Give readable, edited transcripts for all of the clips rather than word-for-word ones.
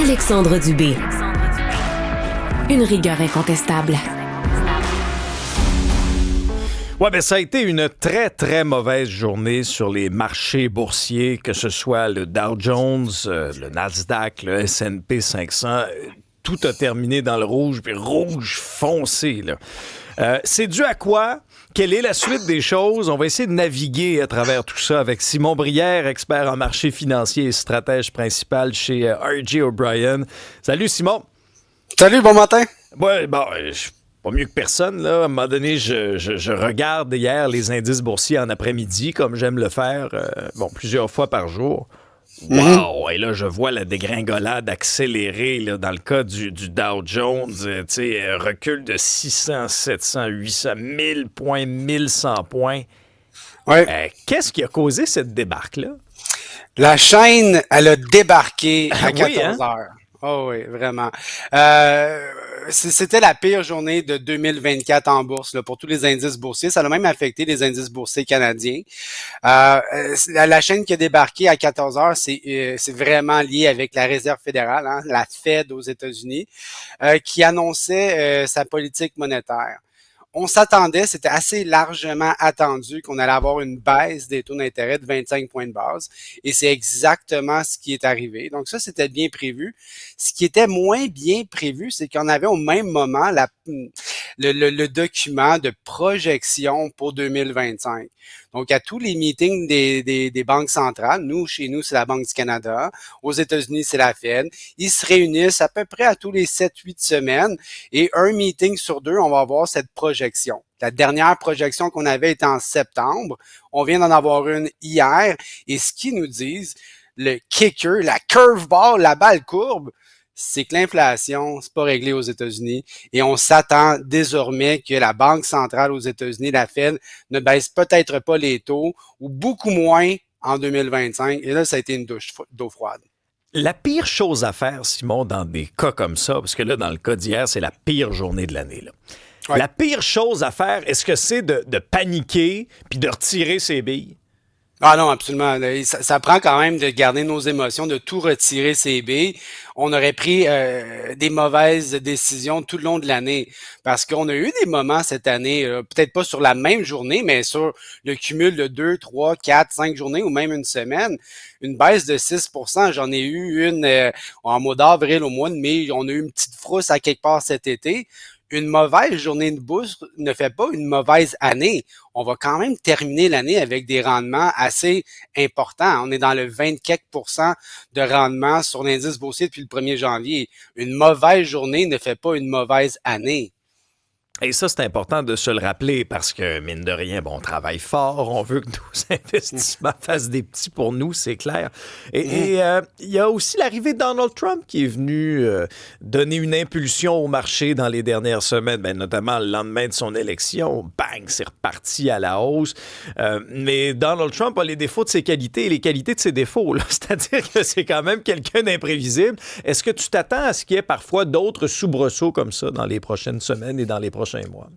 Alexandre Dubé. Une rigueur incontestable. Ouais, ben ça a été une très, très mauvaise journée sur les marchés boursiers, que ce soit le Dow Jones, le Nasdaq, le S&P 500. Tout a terminé dans le rouge, puis rouge foncé, là. C'est dû à quoi? Quelle est la suite des choses? On va essayer de naviguer à travers tout ça avec Simon Brière, expert en marché financier et stratège principal chez R.J. O'Brien. Salut, Simon. Salut, bon matin. Ouais, bon, je suis pas mieux que personne, là. À un moment donné, je regarde hier les indices boursiers en après-midi, comme j'aime le faire, plusieurs fois par jour. Wow! Et là, je vois la dégringolade accélérée là, dans le cas du Dow Jones. Recul de 600, 700, 800, 1000 points, 1100 points. Ouais. Qu'est-ce qui a causé cette débarque-là? La chaîne, elle a débarqué à 14 Oui, hein? heures. Oh oui, vraiment. C'était la pire journée de 2024 en bourse là, pour tous les indices boursiers. Ça a même affecté les indices boursiers canadiens. La chaîne qui a débarqué à 14 heures, c'est vraiment lié avec la Réserve fédérale, hein, la Fed aux États-Unis, qui annonçait sa politique monétaire. On s'attendait, c'était assez largement attendu qu'on allait avoir une baisse des taux d'intérêt de 25 points de base. Et c'est exactement ce qui est arrivé. Donc ça, c'était bien prévu. Ce qui était moins bien prévu, c'est qu'on avait au même moment le document de projection pour 2025. Donc, à tous les meetings des banques centrales, chez nous, c'est la Banque du Canada. Aux États-Unis, c'est la Fed. Ils se réunissent à peu près à tous les 7-8 semaines. Et un meeting sur deux, on va avoir cette projection. La dernière projection qu'on avait était en septembre. On vient d'en avoir une hier. Et ce qu'ils nous disent, le kicker, la curveball, la balle courbe, c'est que l'inflation, c'est pas réglé aux États-Unis et on s'attend désormais que la Banque centrale aux États-Unis, la Fed, ne baisse peut-être pas les taux ou beaucoup moins en 2025. Et là, ça a été une douche d'eau froide. La pire chose à faire, Simon, dans des cas comme ça, parce que là, dans le cas d'hier, c'est la pire journée de l'année, là. Ouais. La pire chose à faire, est-ce que c'est de paniquer puis de retirer ses billes? Ah non, absolument. Ça prend quand même de garder nos émotions, de tout retirer ses billes. On aurait pris des mauvaises décisions tout le long de l'année parce qu'on a eu des moments cette année, peut-être pas sur la même journée, mais sur le cumul de 2, 3, 4, 5 journées ou même une semaine. Une baisse de 6%, j'en ai eu une en mois d'avril, au mois de mai. On a eu une petite frousse à quelque part cet été. Une mauvaise journée de bourse ne fait pas une mauvaise année. On va quand même terminer l'année avec des rendements assez importants. On est dans le 24% de rendement sur l'indice boursier depuis le 1er janvier. Une mauvaise journée ne fait pas une mauvaise année. Et ça, c'est important de se le rappeler parce que, mine de rien, on travaille fort, on veut que nos investissements fassent des petits pour nous, c'est clair. Et il y a aussi l'arrivée de Donald Trump qui est venu donner une impulsion au marché dans les dernières semaines, notamment le lendemain de son élection. Bang, c'est reparti à la hausse. Mais Donald Trump a les défauts de ses qualités et les qualités de ses défauts, là. C'est-à-dire que c'est quand même quelqu'un d'imprévisible. Est-ce que tu t'attends à ce qu'il y ait parfois d'autres soubresauts comme ça dans les prochaines semaines et dans les prochains mois?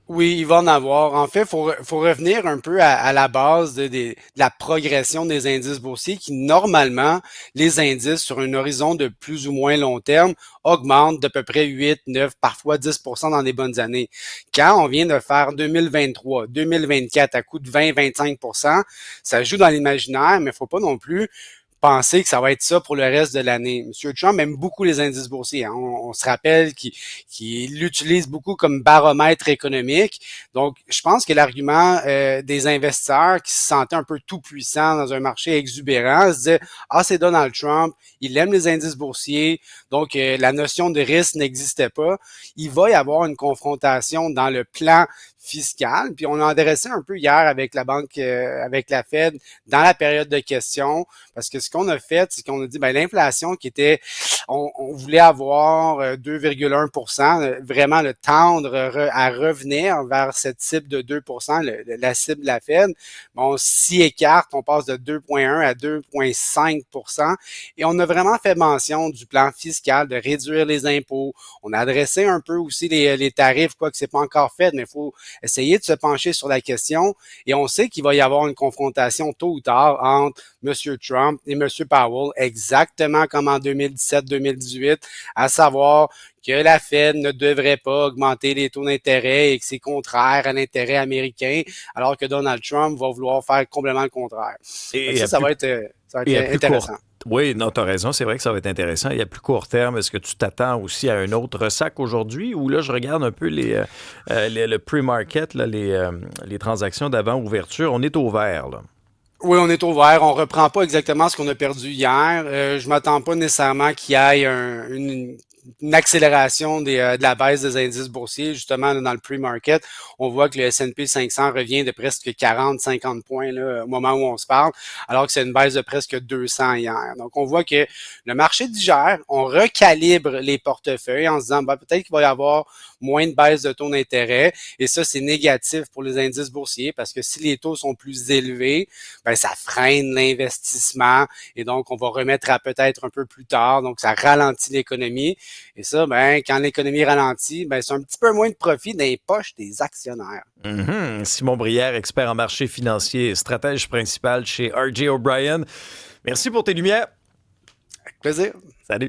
Oui, il va en avoir. En fait, faut revenir un peu à la base de la progression des indices boursiers qui, normalement, les indices sur un horizon de plus ou moins long terme augmentent d'à peu près 8, 9, parfois 10% dans les bonnes années. Quand on vient de faire 2023, 2024 à coût de 20-25%, ça joue dans l'imaginaire, mais il faut pas non plus penser que ça va être ça pour le reste de l'année. M. Trump aime beaucoup les indices boursiers. Hein. On se rappelle qu'il l'utilise beaucoup comme baromètre économique. Donc, je pense que l'argument des investisseurs qui se sentaient un peu tout puissants dans un marché exubérant se disaient « Ah, c'est Donald Trump, il aime les indices boursiers, donc la notion de risque n'existait pas. » Il va y avoir une confrontation dans le plan fiscal. Puis on a adressé un peu hier avec la banque, avec la Fed, dans la période de questions, parce que ce qu'on a fait, c'est qu'on a dit, l'inflation qui était, on voulait avoir 2,1%, vraiment le tendre à revenir vers cette cible de 2%, la cible de la Fed. On s'y écarte, on passe de 2,1 à 2,5%. Et on a vraiment fait mention du plan fiscal, de réduire les impôts. On a adressé un peu aussi les tarifs, quoi que c'est pas encore fait, mais il faut essayer de se pencher sur la question et on sait qu'il va y avoir une confrontation tôt ou tard entre M. Trump et M. Powell, exactement comme en 2017-2018, 2018, à savoir que la Fed ne devrait pas augmenter les taux d'intérêt et que c'est contraire à l'intérêt américain, alors que Donald Trump va vouloir faire complètement le contraire. Et Ça va être intéressant. Oui, non, tu as raison. C'est vrai que ça va être intéressant. Et à plus court terme, est-ce que tu t'attends aussi à un autre ressac aujourd'hui? Ou là, je regarde un peu le pre-market, là, les transactions d'avant-ouverture. On est au vert, là. Oui, on est au vert. On reprend pas exactement ce qu'on a perdu hier. Je m'attends pas nécessairement qu'il y ait une accélération de la baisse des indices boursiers. Justement, dans le pre-market, on voit que le S&P 500 revient de presque 40-50 points là, au moment où on se parle, alors que c'est une baisse de presque 200 hier. Donc, on voit que le marché digère, on recalibre les portefeuilles en se disant peut-être qu'il va y avoir moins de baisse de taux d'intérêt. Et ça, c'est négatif pour les indices boursiers parce que si les taux sont plus élevés, ça freine l'investissement et donc on va remettre à peut-être un peu plus tard. Donc, ça ralentit l'économie. Et ça, quand l'économie ralentit, c'est un petit peu moins de profit dans les poches des actionnaires. Simon Brière, expert en marché financier et stratège principal chez RJ O'Brien. Merci pour tes lumières. Avec plaisir. Salut.